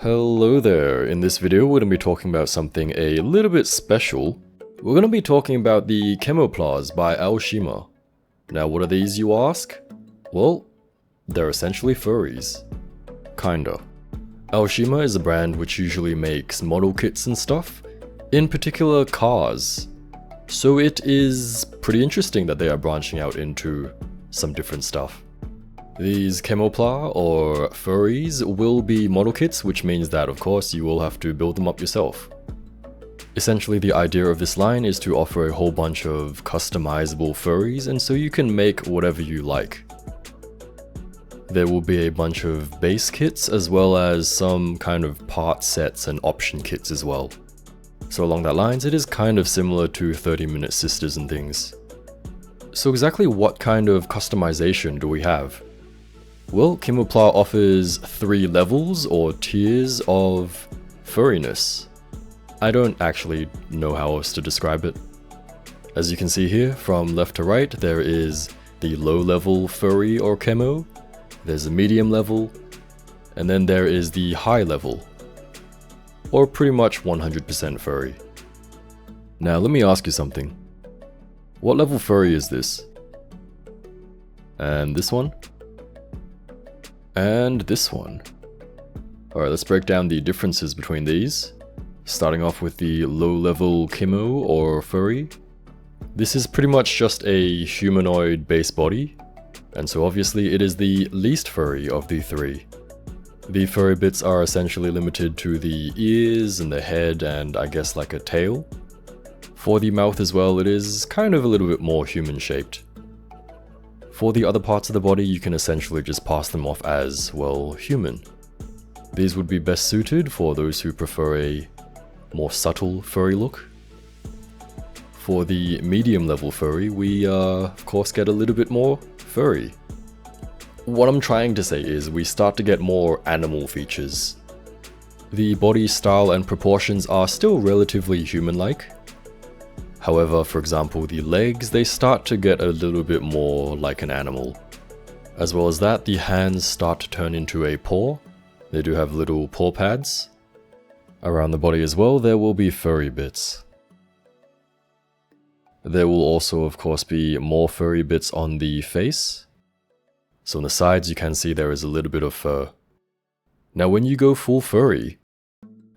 Hello there, in this video we're going to be talking about something a little bit special. We're going to be talking about the KemoPlas by Aoshima. Now what are these, you ask? Well, they're essentially furries. Kinda. Aoshima is a brand which usually makes model kits and stuff, in particular cars. So it is pretty interesting that they are branching out into some different stuff. These KemoPla, or furries, will be model kits, which means that of course you will have to build them up yourself. Essentially the idea of this line is to offer a whole bunch of customizable furries, and so you can make whatever you like. There will be a bunch of base kits as well as some kind of part sets and option kits as well. So along that lines, it is kind of similar to 30-minute sisters and things. So exactly what kind of customization do we have? Well, KemoPla offers 3 levels or tiers of furriness. I don't actually know how else to describe it. As you can see here, from left to right, there is the low-level furry or kemo, there's a medium level, and then there is the high level, or pretty much 100% furry. Now let me ask you something. What level furry is this? And this one? And this one. Alright, let's break down the differences between these. Starting off with the low-level kemo or furry. This is pretty much just a humanoid base body, and so obviously it is the least furry of the 3. The furry bits are essentially limited to the ears and the head and I guess like a tail. For the mouth as well, it is kind of a little bit more human-shaped. For the other parts of the body, you can essentially just pass them off as, well, human. These would be best suited for those who prefer a more subtle furry look. For the medium level furry, we of course get a little bit more furry. What I'm trying to say is we start to get more animal features. The body style and proportions are still relatively human-like. However, for example, the legs, they start to get a little bit more like an animal. As well as that, the hands start to turn into a paw. They do have little paw pads. Around the body as well, there will be furry bits. There will also, of course, be more furry bits on the face. So on the sides, you can see there is a little bit of fur. Now when you go full furry,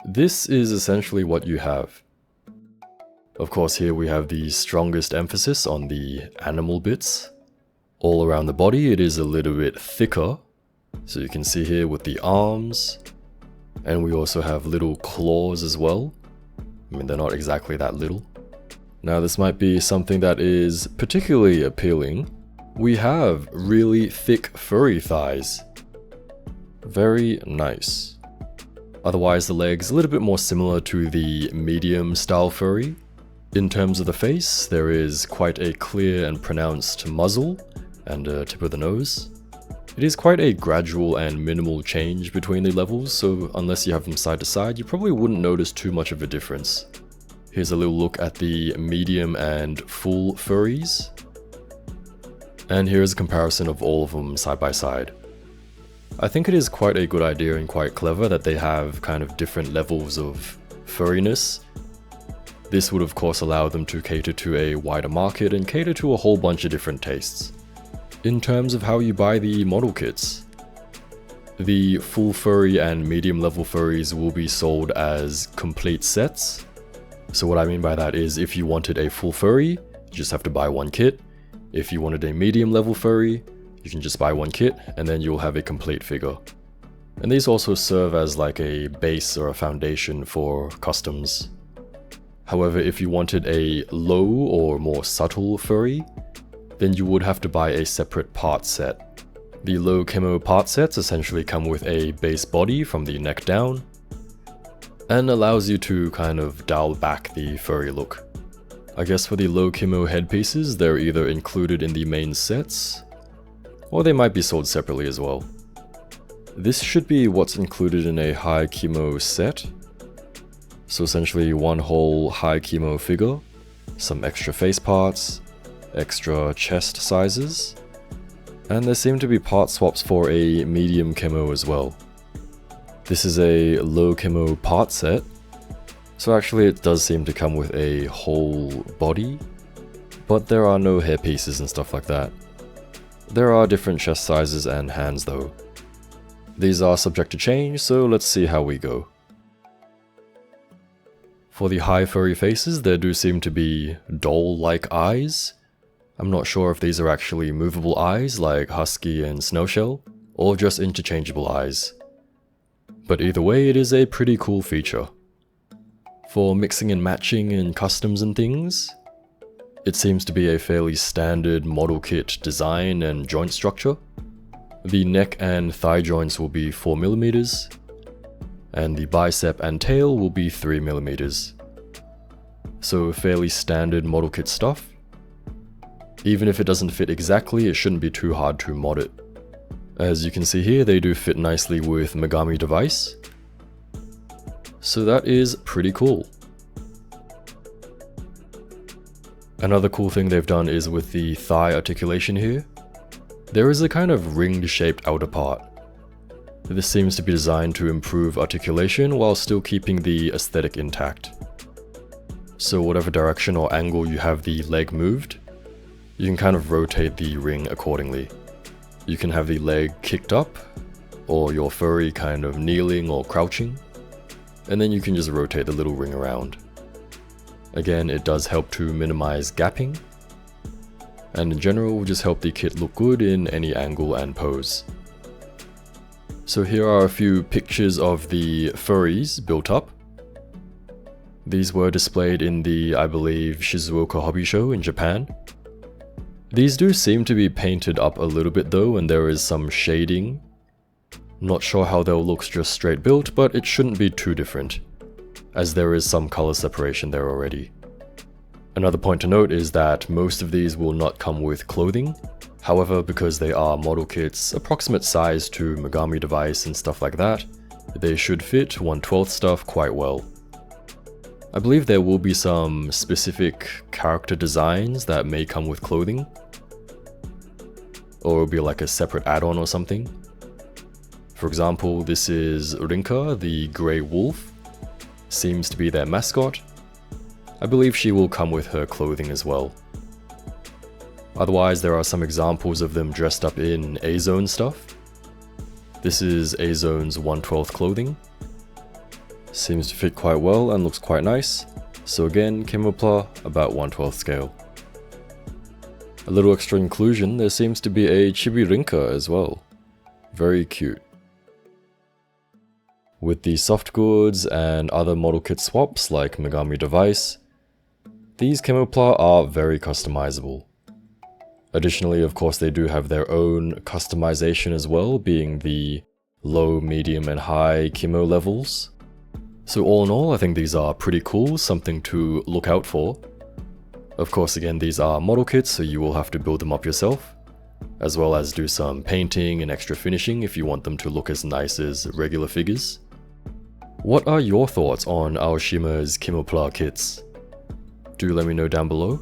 this is essentially what you have. Of course, here we have the strongest emphasis on the animal bits. All around the body, it is a little bit thicker. So you can see here with the arms. And we also have little claws as well. I mean, they're not exactly that little. Now this might be something that is particularly appealing. We have really thick furry thighs. Very nice. Otherwise, the legs a little bit more similar to the medium style furry. In terms of the face, there is quite a clear and pronounced muzzle and a tip of the nose. It is quite a gradual and minimal change between the levels, so unless you have them side to side, you probably wouldn't notice too much of a difference. Here's a little look at the medium and full furries. And here's a comparison of all of them side by side. I think it is quite a good idea and quite clever that they have kind of different levels of furriness. This would of course allow them to cater to a wider market and cater to a whole bunch of different tastes. In terms of how you buy the model kits, the full furry and medium level furries will be sold as complete sets. So what I mean by that is if you wanted a full furry, you just have to buy one kit. If you wanted a medium level furry, you can just buy one kit and then you'll have a complete figure. And these also serve as like a base or a foundation for customs. However, if you wanted a low or more subtle furry, then you would have to buy a separate part set. The low kemo part sets essentially come with a base body from the neck down, and allows you to kind of dial back the furry look. I guess for the low kemo headpieces, they're either included in the main sets, or they might be sold separately as well. This should be what's included in a high kemo set. So essentially one whole high kemo figure, some extra face parts, extra chest sizes, and there seem to be part swaps for a medium kemo as well. This is a low Kemo part set, so actually it does seem to come with a whole body, but there are no hair pieces and stuff like that. There are different chest sizes and hands though. These are subject to change, so let's see how we go. For the high furry faces, there do seem to be doll-like eyes. I'm not sure if these are actually movable eyes like Husky and Snail Shell, or just interchangeable eyes. But either way, it is a pretty cool feature. For mixing and matching and customs and things, it seems to be a fairly standard model kit design and joint structure. The neck and thigh joints will be 4mm, and the bicep and tail will be 3mm. So fairly standard model kit stuff. Even if it doesn't fit exactly, it shouldn't be too hard to mod it. As you can see here, they do fit nicely with Megami device. So that is pretty cool. Another cool thing they've done is with the thigh articulation here. There is a kind of ringed shaped outer part. This seems to be designed to improve articulation while still keeping the aesthetic intact. So whatever direction or angle you have the leg moved, you can kind of rotate the ring accordingly. You can have the leg kicked up, or your furry kind of kneeling or crouching, and then you can just rotate the little ring around. Again, it does help to minimize gapping, and in general will just help the kit look good in any angle and pose. So here are a few pictures of the furries built up. These were displayed in the, I believe, Shizuoka Hobby Show in Japan. These do seem to be painted up a little bit though, and there is some shading. Not sure how they'll look just straight built, but it shouldn't be too different, as there is some color separation there already. Another point to note is that most of these will not come with clothing. However, because they are model kits, approximate size to Megami device and stuff like that, they should fit 1/12 stuff quite well. I believe there will be some specific character designs that may come with clothing, or it'll be like a separate add-on or something. For example, this is Rinka, the grey wolf. Seems to be their mascot. I believe she will come with her clothing as well. Otherwise, there are some examples of them dressed up in A-Zone stuff. This is A-Zone's 1/12 clothing. Seems to fit quite well and looks quite nice. So again, KemoPla, about 1/12 scale. A little extra inclusion, there seems to be a Chibi Rinka as well. Very cute. With the soft goods and other model kit swaps like Megami device, these KemoPla are very customizable. Additionally, of course, they do have their own customization as well, being the low, medium, and high Kemo levels. So all in all, I think these are pretty cool, something to look out for. Of course, again, these are model kits, so you will have to build them up yourself, as well as do some painting and extra finishing if you want them to look as nice as regular figures. What are your thoughts on Aoshima's KemoPla kits? Do let me know down below.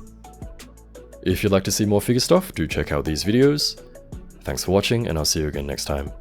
If you'd like to see more figure stuff, do check out these videos. Thanks for watching, and I'll see you again next time.